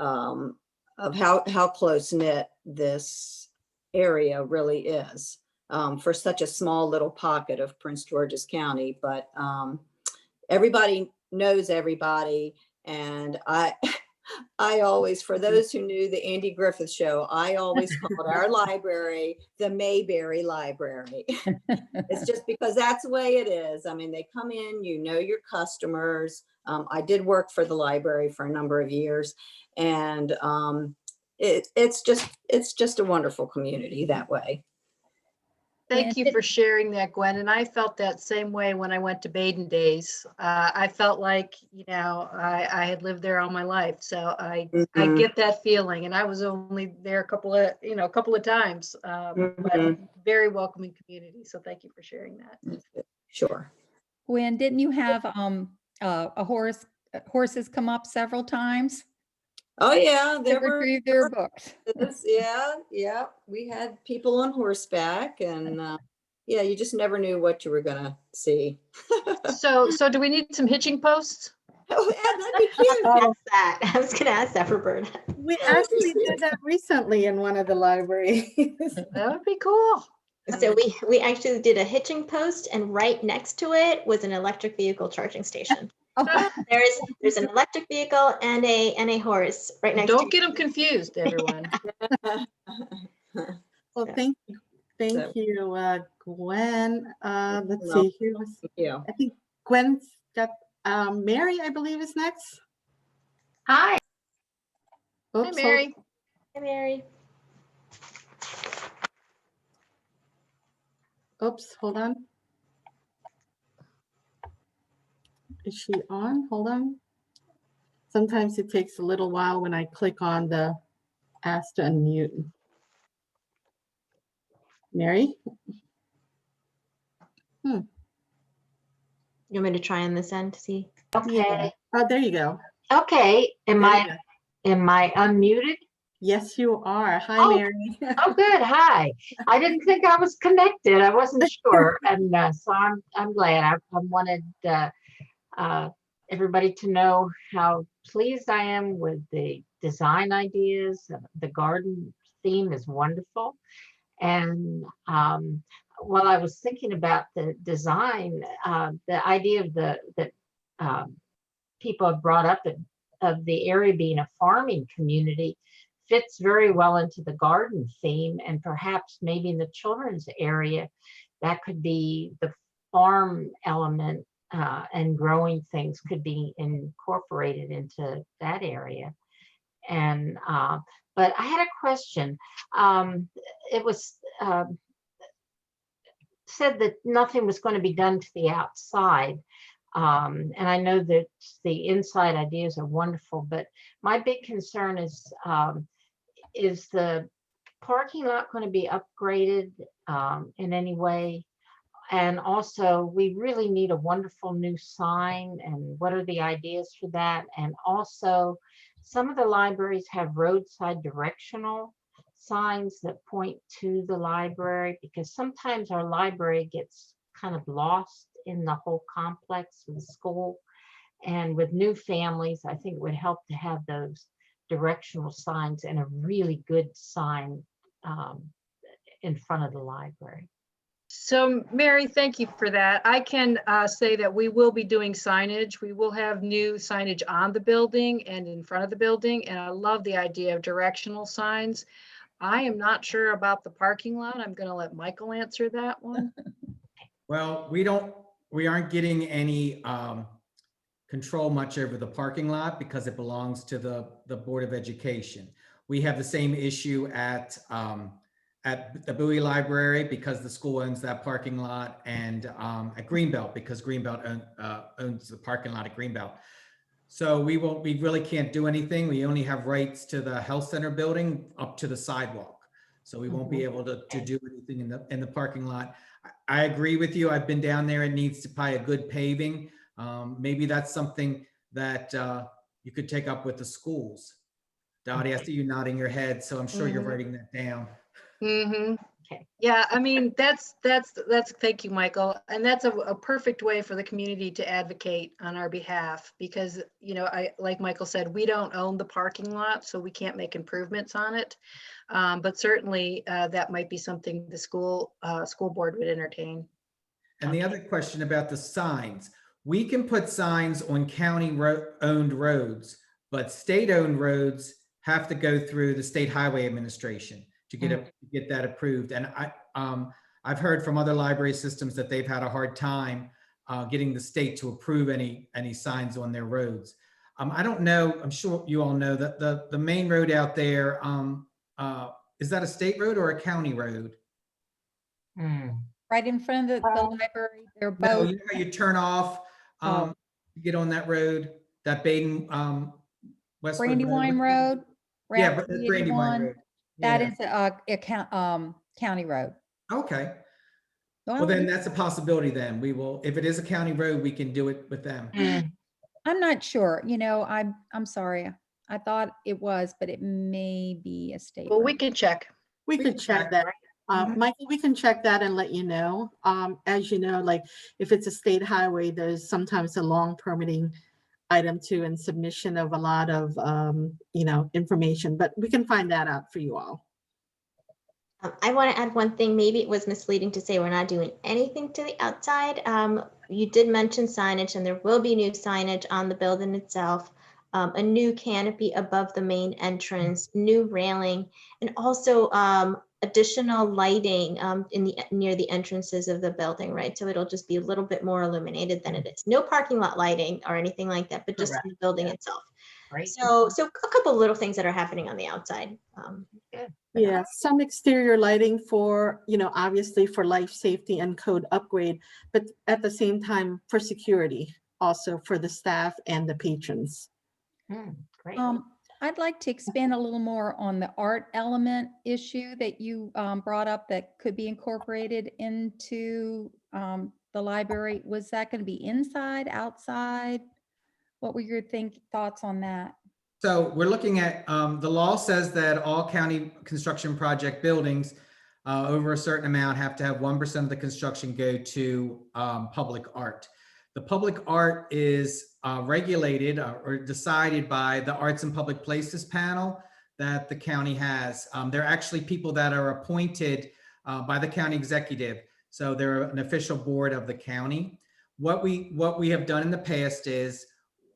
of how close-knit this area really is. For such a small little pocket of Prince George's County, but everybody knows everybody. And I always, for those who knew the Andy Griffith Show, I always called our library the Mayberry Library. It's just because that's the way it is. I mean, they come in, you know your customers. I did work for the library for a number of years, and it's just a wonderful community that way. Thank you for sharing that, Gwen. And I felt that same way when I went to Baden days. I felt like, you know, I had lived there all my life. So I get that feeling. And I was only there a couple of times, but very welcoming community. So thank you for sharing that. Sure. Gwen, didn't you have horses come up several times? Oh yeah, there were retrieve their books. Yeah. We had people on horseback, and yeah, you just never knew what you were gonna see. So do we need some hitching posts? Oh, yeah, that'd be cute. I was gonna ask that for Bert. We actually did that recently in one of the libraries. That would be cool. So we actually did a hitching post, and right next to it was an electric vehicle charging station. Oh. There's an electric vehicle and a horse right next to Don't get them confused, everyone. Well, thank you, Gwen. Let's see, I think Gwen's got Mary, I believe, is next. Hi. Hi, Mary. Hi, Mary. Oops, hold on. Is she on? Hold on. Sometimes it takes a little while when I click on the ask to unmute. Mary? You want me to try on this end to see? Okay. Yeah. Oh, there you go. Okay. Am There I unmuted? Yes, you are. Hi, Oh. Mary. Oh, good. Hi. I didn't think I was connected. I wasn't sure, and so I'm glad. I wanted everybody to know how pleased I am with the design ideas. The garden theme is wonderful, and while I was thinking about the design, the idea of that people have brought up of the area being a farming community fits very well into the garden theme, and perhaps maybe in the children's area that could be the farm element, and growing things could be incorporated into that area. And but I had a question. It was said that nothing was going to be done to the outside. And I know that the inside ideas are wonderful, but my big concern is the parking lot going to be upgraded in any way? And also, we really need a wonderful new sign, and what are the ideas for that? And also, some of the libraries have roadside directional signs that point to the library, because sometimes our library gets kind of lost in the whole complex of the school. And with new families, I think it would help to have those directional signs and a really good sign in front of the library. So Mary, thank you for that. I can say that we will be doing signage. We will have new signage on the building and in front of the building. And I love the idea of directional signs. I am not sure about the parking lot. I'm going to let Michael answer that one. Well, we aren't getting any control much over the parking lot because it belongs to the Board of Education. We have the same issue at the Bowie Library because the school owns that parking lot, and at Greenbelt because Greenbelt owns the parking lot at Greenbelt. So we really can't do anything. We only have rights to the health center building up to the sidewalk. So we won't be able to do anything in the parking lot. I agree with you. I've been down there. It needs to probably a good paving. Maybe that's something that you could take up with the schools. Dottie, I see you nodding your head, so I'm sure you're writing that down. Okay. Yeah, I mean, that's, thank you, Michael. And that's a perfect way for the community to advocate on our behalf because, you know, like Michael said, we don't own the parking lot, so we can't make improvements on it. But certainly that might be something the school board would entertain. And the other question about the signs, we can put signs on county owned roads, but state owned roads have to go through the State Highway Administration to get that approved. And I've heard from other library systems that they've had a hard time getting the state to approve any signs on their roads. I don't know, I'm sure you all know that the main road out there, is that a state road or a county road? Right in front of the library, they're No, both. you know how you turn off to get on that road, that Baden, Westwood Brandywine Road. Yeah, Route but Brandywine 381, Road. that Yeah. is a county road. Okay. Well, then that's a possibility then. We will, if it is a county road, we can do it with them. I'm not sure, you know, I'm sorry. I thought it was, but it may be a state Well, road. we can check. We could check that. Michael, we can check that and let you know. As you know, like if it's a state highway, there's sometimes a long permitting item too and submission of a lot of, you know, information, but we can find that out for you all. I want to add one thing. Maybe it was misleading to say we're not doing anything to the outside. You did mention signage, and there will be new signage on the building itself, a new canopy above the main entrance, new railing, and also additional lighting near the entrances of the building, right? So it'll just be a little bit more illuminated than it is. No parking lot lighting or anything like that, but just in the building itself. Right. So a couple little things that are happening on the outside. Good. Yeah, some exterior lighting for, you know, obviously for life safety and code upgrade, but at the same time for security, also for the staff and the patrons. Great. I'd like to expand a little more on the art element issue that you brought up that could be incorporated into the library. Was that going to be inside, outside? What were your thoughts on that? So we're looking at, the law says that all county construction project buildings over a certain amount have to have 1% of the construction go to public art. The public art is regulated or decided by the Arts and Public Places panel that the county has. They're actually people that are appointed by the county executive. So they're an official board of the county. What we have done in the past is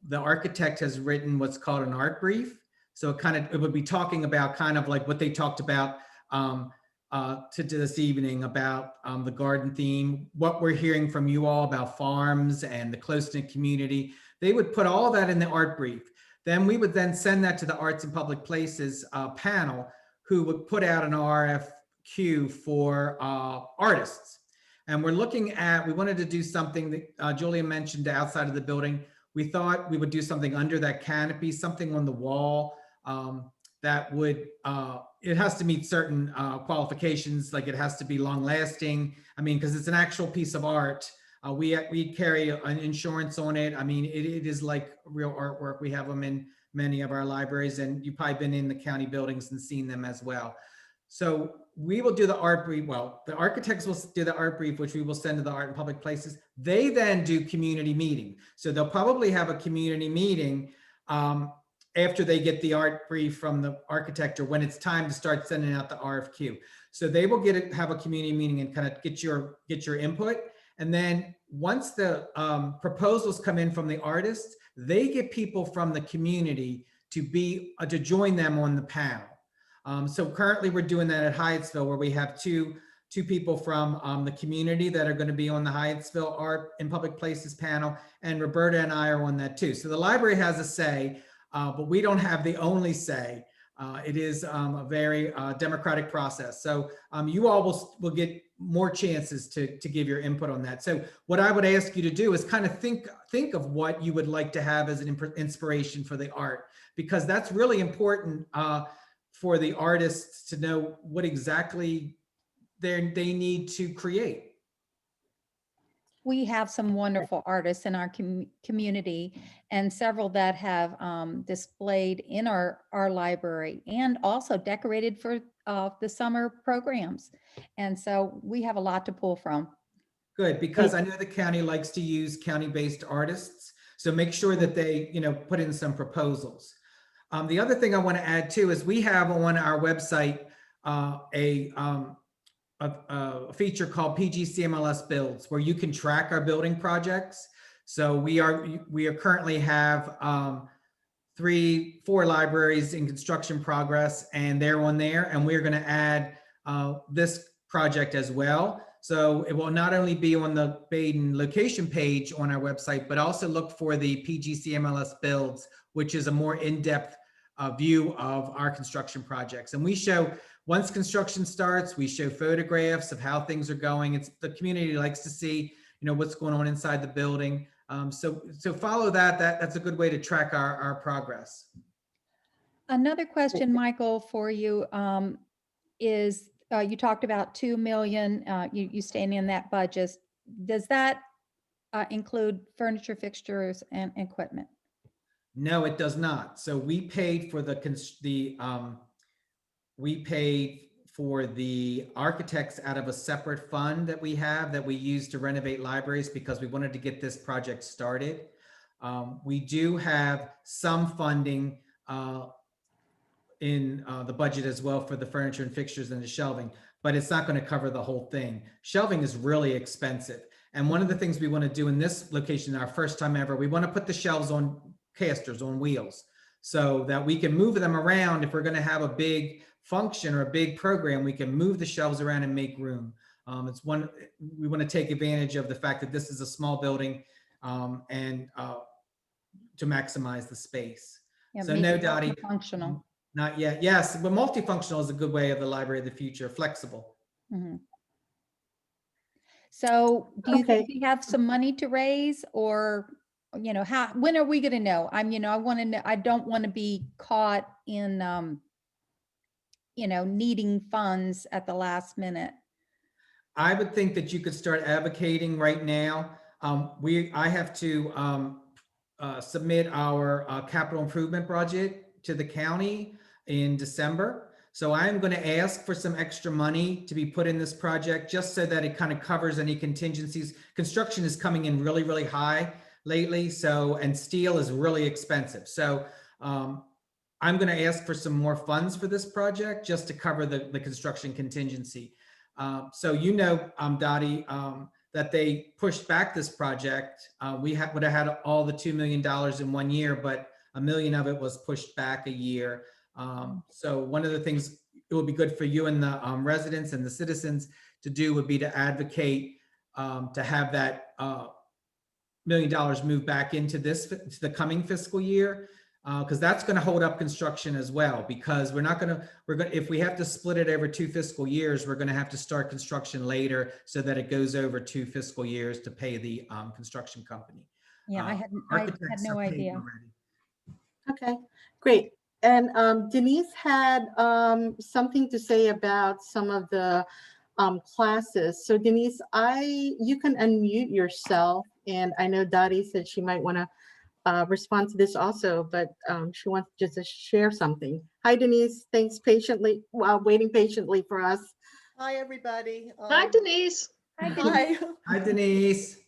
the architect has written what's called an art brief. So it would be talking about kind of like what they talked about to this evening about the garden theme, what we're hearing from you all about farms and the close-knit community. They would put all that in the art brief. Then we would then send that to the Arts and Public Places panel, who would put out an RFQ for artists. And we wanted to do something that Julia mentioned outside of the building. We thought we would do something under that canopy, something on the wall that would, it has to meet certain qualifications, like it has to be long lasting. I mean, because it's an actual piece of art. We carry an insurance on it. I mean, it is like real artwork. We have them in many of our libraries, and you've probably been in the county buildings and seen them as well. So we will do the art brief. Well, the architects will do the art brief, which we will send to the Art and Public Places. They then do community meeting. So they'll probably have a community meeting after they get the art brief from the architect, or when it's time to start sending out the RFQ. So they will have a community meeting and kind of get your input. And then once the proposals come in from the artists, they get people from the community to join them on the panel. So currently we're doing that at Hyattsville, where we have two people from the community that are going to be on the Hyattsville Art in Public Places panel, and Roberta and I are on that too. So the library has a say, but we don't have the only say. It is a very democratic process. So you all will get more chances to give your input on that. So what I would ask you to do is kind of think of what you would like to have as an inspiration for the art, because that's really important for the artists to know what exactly they need to create. We have some wonderful artists in our community, and several that have displayed in our library and also decorated for the summer programs. And so we have a lot to pull from. Good, because I know the county likes to use county-based artists. So make sure that they, put in some proposals. The other thing I want to add too is we have on our website a feature called PGCMLS Builds, where you can track our building projects. So we currently have 4 libraries in construction progress, and they're on there, and we're going to add this project as well. So it will not only be on the Baden location page on our website, but also look for the PGCMLS Builds, which is a more in-depth view of our construction projects. And we show, once construction starts, we show photographs of how things are going. It's the community likes to see, what's going on inside the building. So follow that. That's a good way to track our progress. Another question, Michael, for you is you talked about 2 million, you staying in that budget. Does that include furniture, fixtures, and equipment? No, it does not. So we paid for the architects out of a separate fund that we have that we use to renovate libraries, because we wanted to get this project started. We do have some funding in the budget as well for the furniture and fixtures and the shelving, but it's not going to cover the whole thing. Shelving is really expensive. And one of the things we want to do in this location, our first time ever, we want to put the shelves on casters, on wheels, so that we can move them around. If we're going to have a big function or a big program, we can move the shelves around and make room. We want to take advantage of the fact that this is a small building and to maximize the space. Yeah, so no, Dottie, functional. Not yet. Yes, but multifunctional is a good way of the library of the future, flexible. Mm-hmm. So do you think we have some money to raise, or, when are we going to know? I want to know, I don't want to be caught in, needing funds at the last minute. I would think that you could start advocating right now. I have to submit our capital improvement budget to the county in December. So I'm going to ask for some extra money to be put in this project, just so that it kind of covers any contingencies. Construction is coming in really, really high lately. And steel is really expensive. So I'm going to ask for some more funds for this project just to cover the construction contingency. Dottie, that they pushed back this project. We would have had all the $2 million in 1 year, but $1 million of it was pushed back a year. So one of the things it would be good for you and the residents and the citizens to do would be to advocate to have that $1 million move back into the coming fiscal year, because that's going to hold up construction as well. Because if we have to split it over 2 fiscal years, we're going to have to start construction later so that it goes over 2 fiscal years to pay the construction company. Yeah, I had no idea. Already. Okay, great. And Denise had something to say about some of the classes. So Denise, you can unmute yourself, and I know Dottie said she might want to respond to this also, but she wants just to share something. Hi, Denise. Thanks waiting patiently for us. Hi, everybody. Hi, Denise. Hi. Hi, Denise.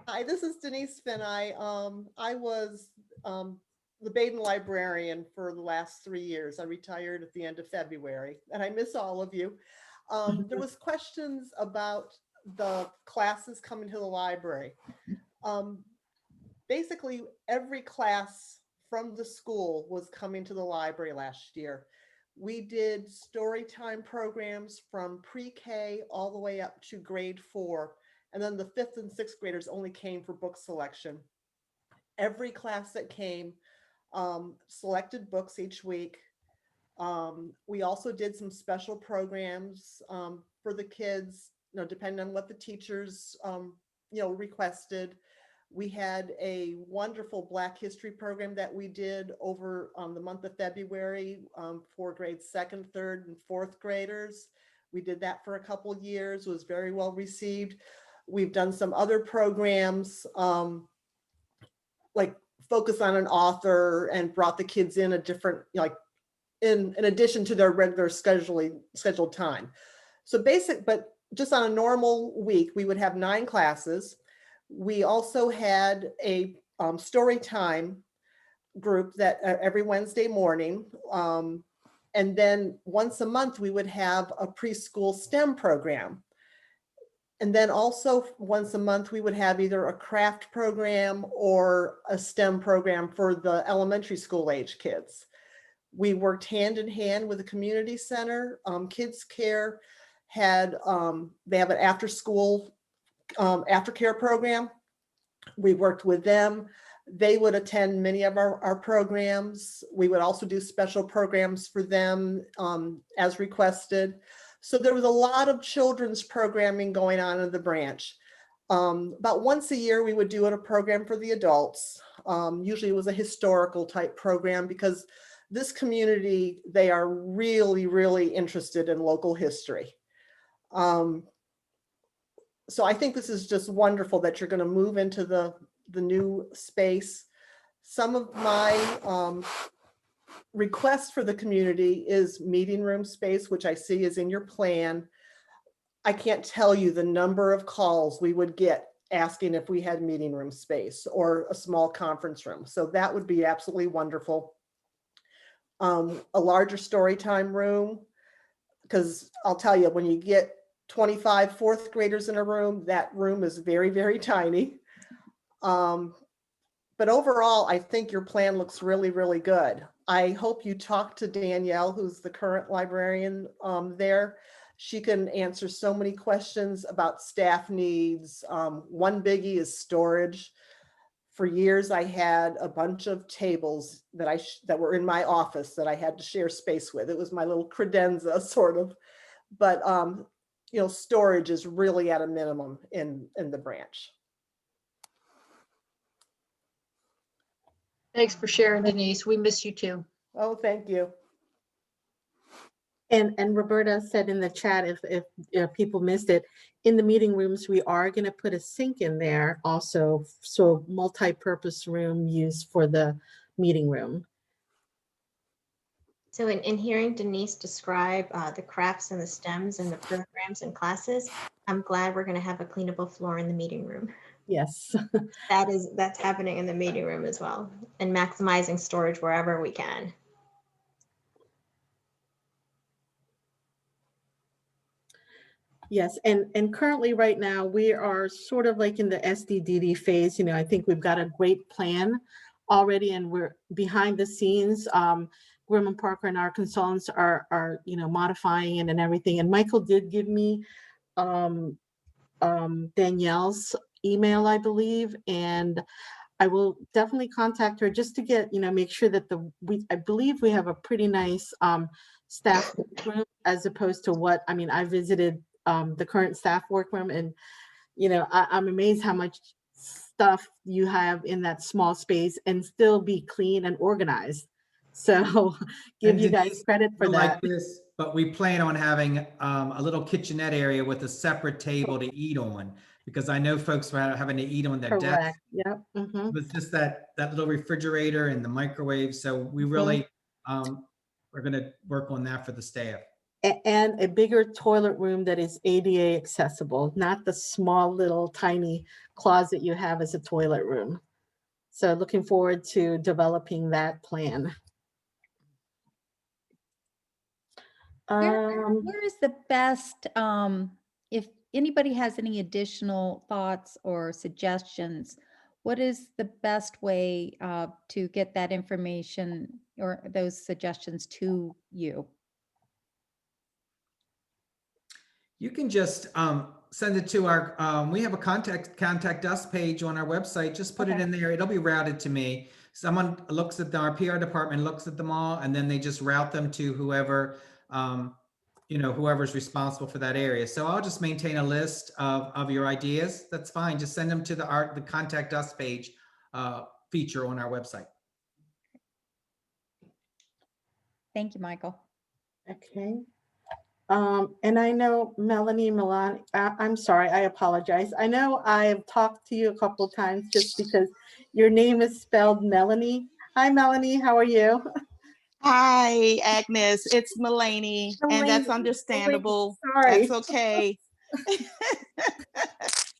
Hi, this is Denise Finn. I was the Baden librarian for the last 3 years. I retired at the end of February, and I miss all of you. There was questions about the classes coming to the library. Basically, every class from the school was coming to the library last year. We did story time programs from pre-K all the way up to grade 4. And then the 5th and 6th graders only came for book selection. Every class that came selected books each week. We also did some special programs for the kids, depending on what the teachers, requested. We had a wonderful Black History program that we did over the month of February for grades 2nd, 3rd, and 4th graders. We did that for a couple of years, was very well received. We've done some other programs like focus on an author and brought the kids in a different, in addition to their regular scheduled time. So but just on a normal week, we would have 9 classes. We also had a story time group that every Wednesday morning. And then once a month, we would have a preschool STEM program. And then also once a month, we would have either a craft program or a STEM program for the elementary school age kids. We worked hand in hand with the community center. Kids Care had, they have an after school aftercare program. We worked with them. They would attend many of our programs. We would also do special programs for them as requested. So there was a lot of children's programming going on in the branch. About once a year, we would do a program for the adults. Usually it was a historical type program because this community, they are really, really interested in local history. So I think this is just wonderful that you're going to move into the new space. Some of my requests for the community is meeting room space, which I see is in your plan. I can't tell you the number of calls we would get asking if we had meeting room space or a small conference room. So that would be absolutely wonderful. A larger story time room, because I'll tell you, when you get 25 4th graders in a room, that room is very, very tiny. But overall, I think your plan looks really, really good. I hope you talk to Danielle, who's the current librarian there. She can answer so many questions about staff needs. One biggie is storage. For years, I had a bunch of tables that were in my office that I had to share space with. It was my little credenza, sort of. But storage is really at a minimum in the branch. Thanks for sharing, Denise. We miss you too. Oh, thank you. And Roberta said in the chat, if people missed it, in the meeting rooms, we are going to put a sink in there also, so multi-purpose room used for the meeting room. So in hearing Denise describe the crafts and the stems and the programs and classes, I'm glad we're going to have a cleanable floor in the meeting room. Yes. That's happening in the meeting room as well, and maximizing storage wherever we can. Yes, and currently right now we are sort of like in the SDDD phase. I think we've got a great plan already, and we're behind the scenes. Grimm and Parker and our consultants are modifying it and everything. And Michael did give me Danielle's email, I believe, and I will definitely contact her just to get make sure that I believe we have a pretty nice staff room, as opposed to what I visited the current staff workroom, and I'm amazed how much stuff you have in that small space and still be clean and organized. So give you guys credit for that. Like this, but we plan on having a little kitchenette area with a separate table to eat on, because I know folks are having to eat on their desk. Correct. Yep. Mm-hmm. With just that little refrigerator and the microwave. So we really we're going to work on that for the staff. And a bigger toilet room that is ADA accessible, not the small little tiny closet you have as a toilet room. So looking forward to developing that plan. Where is the best, if anybody has any additional thoughts or suggestions, what is the best way to get that information or those suggestions to you? You can just send it to our, we have a contact us page on our website. Just put it Okay. in there. It'll be routed to me. Someone looks at our PR department, looks at them all, and then they just route them to whoever, whoever's responsible for that area. So I'll just maintain a list of your ideas. That's fine. Just send them to the contact us page feature on our website. Thank you, Michael. Okay. And I know Melanie Milan, I'm sorry, I apologize. I know I've talked to you a couple of times just because your name is spelled Melanie. Hi, Melanie, how are you? Hi, Agnes. It's Mulaney, and that's Mulaney, understandable. sorry. That's okay.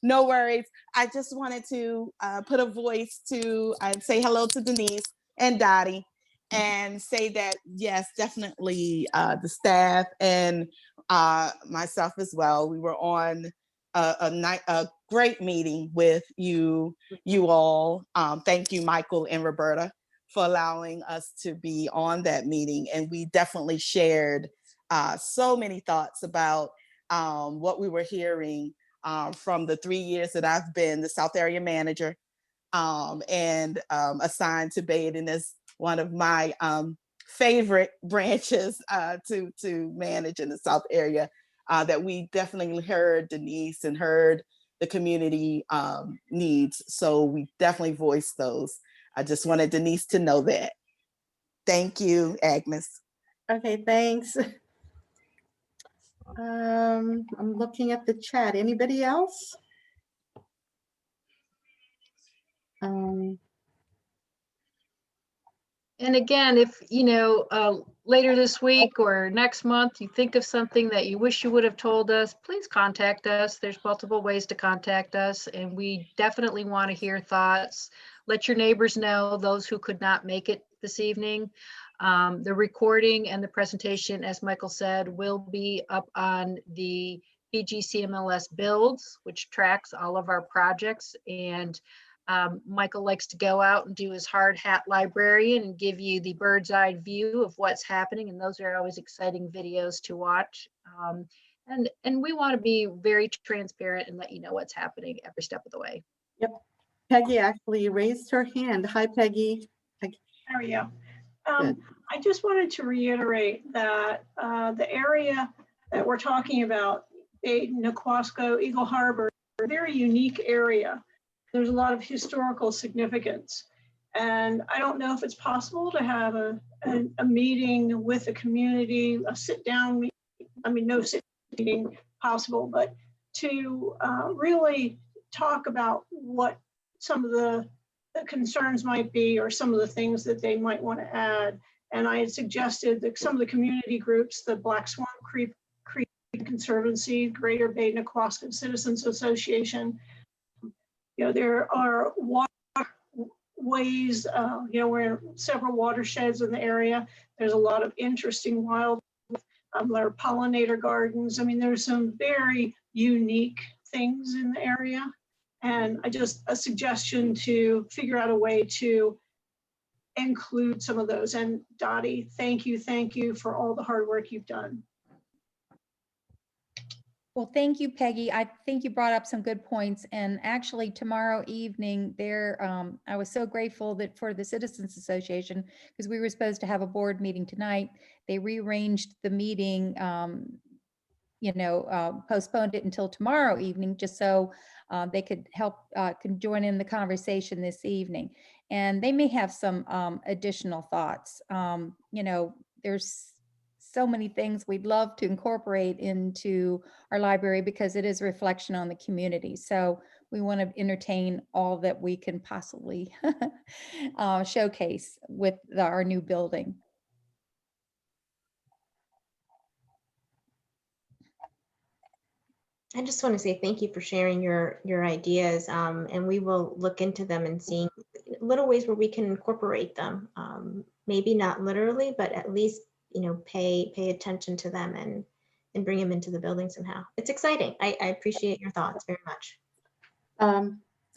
No worries. I just wanted to put a voice to say hello to Denise and Dottie and say that, yes, definitely the staff and myself as well. We were on a great meeting with you all. Thank you, Michael and Roberta, for allowing us to be on that meeting. And we definitely shared so many thoughts about what we were hearing from the 3 years that I've been the South Area Manager and assigned to Baden as one of my favorite branches to manage in the South Area, that we definitely heard Denise and heard the community needs. So we definitely voiced those. I just wanted Denise to know that. Thank you, Agnes. Okay, thanks. I'm looking at the chat. Anybody else? And again, if, later this week or next month, you think of something that you wish you would have told us, please contact us. There's multiple ways to contact us, and we definitely want to hear thoughts. Let your neighbors know, those who could not make it this evening. The recording and the presentation, as Michael said, will be up on the PGCMLS builds, which tracks all of our projects. And Michael likes to go out and do his hard hat librarian and give you the bird's eye view of what's happening. And those are always exciting videos to watch. And we want to be very transparent and let you know what's happening every step of the way. Yep. Peggy actually raised her hand. Hi, Peggy. How are you? I just wanted to reiterate that the area that we're talking about, Baden, Nequasco, Eagle Harbor, a very unique area. There's a lot of historical significance. And I don't know if it's possible to have a meeting with the community, a sit down meeting. I mean, no sit meeting possible, but to really talk about what some of the concerns might be, or some of the things that they might want to add. And I had suggested that some of the community groups, the Black Swan Creek Conservancy, Greater Baden Nequasco Citizens Association, there are waterways, we're in several watersheds in the area. There's a lot of interesting wildlife. There are pollinator gardens. I mean, there's some very unique things in the area. And a suggestion to figure out a way to include some of those. And Dottie, thank you for all the hard work you've done. Well, thank you, Peggy. I think you brought up some good points. And actually tomorrow evening I was so grateful that for the Citizens Association, because we were supposed to have a board meeting tonight, they rearranged the meeting, postponed it until tomorrow evening, just so they could can join in the conversation this evening. And they may have some additional thoughts. There's so many things we'd love to incorporate into our library because it is a reflection on the community. So we want to entertain all that we can possibly showcase with our new building. I just want to say thank you for sharing your ideas, and we will look into them and see little ways where we can incorporate them. Maybe not literally, but at least pay attention to them and bring them into the building somehow. It's exciting. I appreciate your thoughts very much.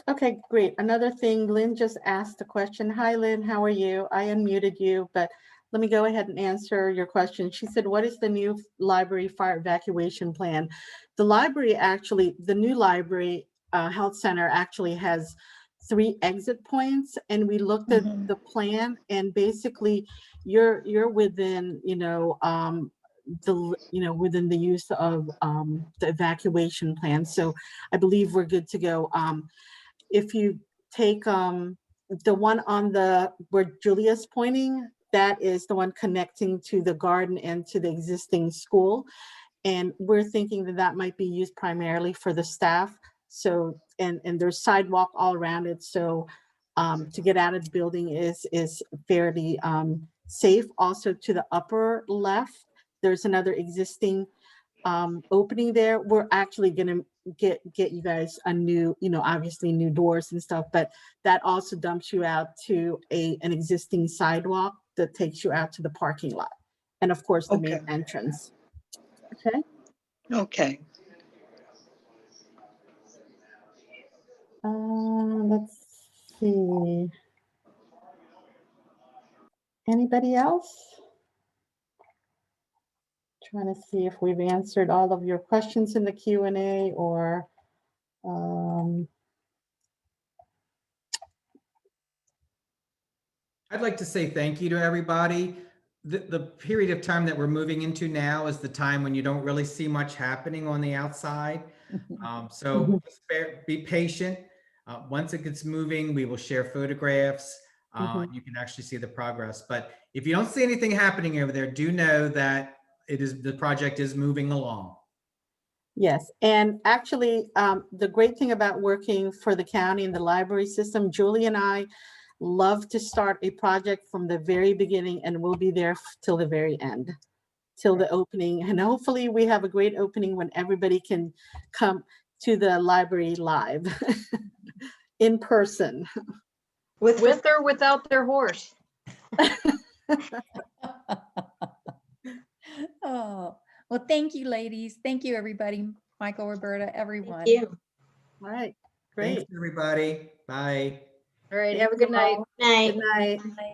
Okay, great. Another thing, Lynn just asked a question. Hi, Lynn, how are you? I unmuted you, but let me go ahead and answer your question. She said, what is the new library fire evacuation plan? The library actually, the new library health center actually has 3 exit points, and we looked at the plan, and basically you're within, within the use of the evacuation plan. So I believe we're good to go. If you take the one on where Julia's pointing, that is the one connecting to the garden and to the existing school. And we're thinking that that might be used primarily for the staff. So, and there's sidewalk all around it. So to get out of the building is fairly safe. Also to the upper left, there's another existing opening there. We're actually gonna get you guys a new, obviously new doors and stuff, but that also dumps you out to an existing sidewalk that takes you out to the parking lot. And of course, the main entrance. Okay. Okay. Let's see. Anybody else? Trying to see if we've answered all of your questions in the Q&A or I'd like to say thank you to everybody. The period of time that we're moving into now is the time when you don't really see much happening on the outside. So be patient. Once it gets moving, we will share photographs. You can actually see the progress. But if you don't see anything happening over there, do know that the project is moving along. Yes, and actually, the great thing about working for the county and the library system, Julie and I love to start a project from the very beginning, and we'll be there till the very end, till the opening. And hopefully we have a great opening when everybody can come to the library live in person. With or without their horse. Oh, well, thank you, ladies. Thank you, everybody. Michael, Roberta, everyone. Thank you. All right, great. Thanks, everybody. Bye. All right, have a good night. Night. Good night. Bye.